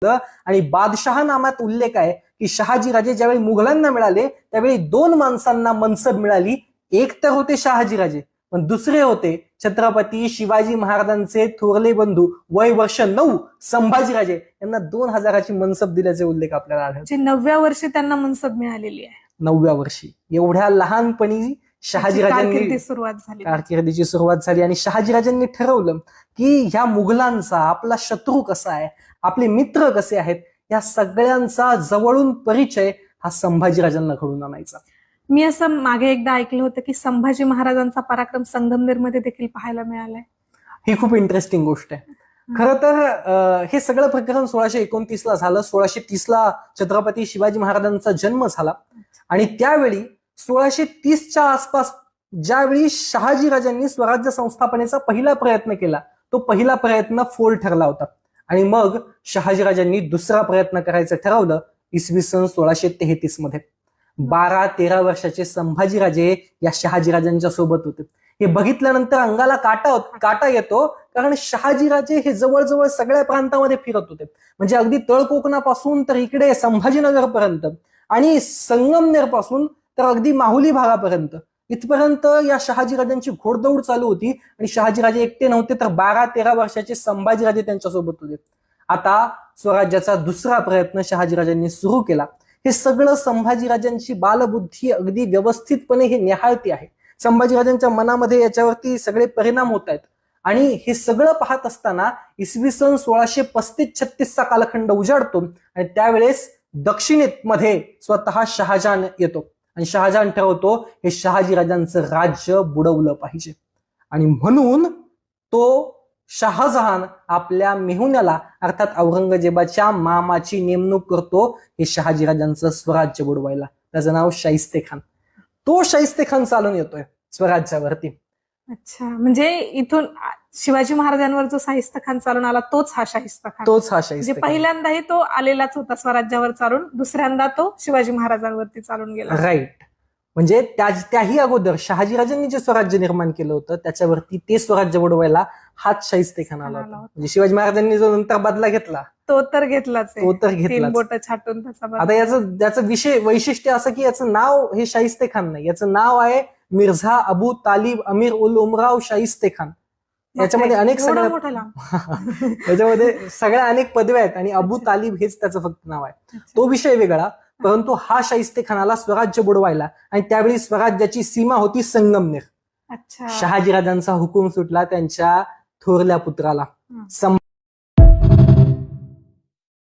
आणि बादशहा नामात उल्लेख आहे की शहाजीराजे ज्यावेळी मुघलांना मिळाले त्यावेळी दोन माणसांना मनसब मिळाली. एक तर होते शहाजीराजे, पण दुसरे होते छत्रपती शिवाजी महाराजांचे थोरले बंधू वय वर्ष 9 संभाजीराजे. यांना 2000ची मनसब दिल्याचे उल्लेख आपल्याला आढळतात. 9व्या वर्षी त्यांना मनसब मिळालेली आहे. 9व्या वर्षी एवढ्या लहानपणी शहाजीराजांनी कारकिर्दीची सुरुवात झाली आणि शहाजीराजांनी ठरवलं की ह्या मुघलांचा आपला शत्रू कसा आहे, आपले मित्र कसे आहेत, या सगळ्यांचा जवळून परिचय हा संभाजीराजांना घडून आणायचा. मी असं मागे एकदा ऐकलं होतं की संभाजी महाराजांचा पराक्रम संगमनेरमध्ये देखील पाहायला मिळालाय. ही खूप इंटरेस्टिंग गोष्ट आहे. खरं तर हे सगळं प्रकरण 1629 झालं. 1630 छत्रपती शिवाजी महाराजांचा जन्म झाला आणि त्यावेळी 1630च्या आसपास ज्यावेळी शहाजीराजांनी स्वराज्य संस्थापनेचा पहिला प्रयत्न केला, तो पहिला प्रयत्न फोल ठरला होता. आणि मग शहाजीराजांनी दुसरा प्रयत्न करायचं ठरवलं इसवी सन 1633 मध्ये. 12-13 वर्षाचे संभाजीराजे या शहाजीराजांच्या सोबत होते. हे बघितल्यानंतर अंगाला काटा येतो, कारण शहाजीराजे हे जवळजवळ सगळ्या प्रांतामध्ये फिरत होते. म्हणजे अगदी तळकोकणापासून तर इकडे संभाजीनगर पर्यंत आणि संगमनेर पासून तर अगदी माहुली भागापर्यंत इथपर्यंत या शहाजीराजांची घोडदौड चालू होती. आणि शहाजीराजे एकटे नव्हते, तर 12-13 वर्षाचे संभाजीराजे त्यांच्यासोबत होते. आता स्वराज्याचा दुसरा प्रयत्न शहाजीराजांनी सुरू केला. हे सगळं संभाजीराजांची बालबुद्धी अगदी व्यवस्थितपणे हे निहाळती आहे. संभाजीराजांच्या मनामध्ये याच्यावरती सगळे परिणाम होत आहेत. आणि हे सगळं पाहत असताना इसवी सन 1635-36चा कालखंड उजाडतो आणि त्यावेळेस दक्षिणेत मध्ये स्वतः शहाजहान येतो आणि शहाजहान ठरवतो हे शहाजीराजांचं राज्य बुडवलं पाहिजे. आणि म्हणून तो शहाजहान आपल्या मेहुण्याला अर्थात औरंगजेबाच्या मामाची नेमणूक करतो हे शहाजीराजांचं स्वराज्य बुडवायला. त्याचं नाव शाहिस्तेखान. तो शाहिस्तेखान चालून येतोय स्वराज्यावरती. अच्छा, म्हणजे इथून शिवाजी महाराजांवर जो शाहिस्तेखान चालून आला तोच हा शाहिस्तेखान. म्हणजे पहिल्यांदाही तो आलेलाच होता स्वराज्यावर चालून, दुसऱ्यांदा तो शिवाजी महाराजांवरती चालून गेला. राईट. म्हणजे त्याही अगोदर शहाजीराजांनी जे स्वराज्य निर्माण केलं होतं त्याच्यावरती ते स्वराज्य बुडवायला हाच शाहिस्तेखान आला होता. म्हणजे शिवाजी महाराजांनी जो नंतर बदला घेतला तो तर घेतलाच. 3 बोटं छाटून त्याचा. आता याचं वैशिष्ट्य असं की याचं नाव हे शाहिस्तेखान नाही, याचं नाव आहे मिर्झा अबू तालिब अमीर उल उमराव शाहिस्तेखान. याच्यामध्ये अनेक याच्यामध्ये सगळ्या अनेक पदव्या आहेत आणि अबू तालिब हेच त्याचं फक्त नाव आहे. तो विषय वेगळा. परंतु हा शाहिस्तेखानाला स्वराज्य बुडवायला आणि त्यावेळी स्वराज्याची सीमा होती संगमनेर. शहाजीराजांचा हुकूम सुटला त्यांच्या थोरल्या पुत्राला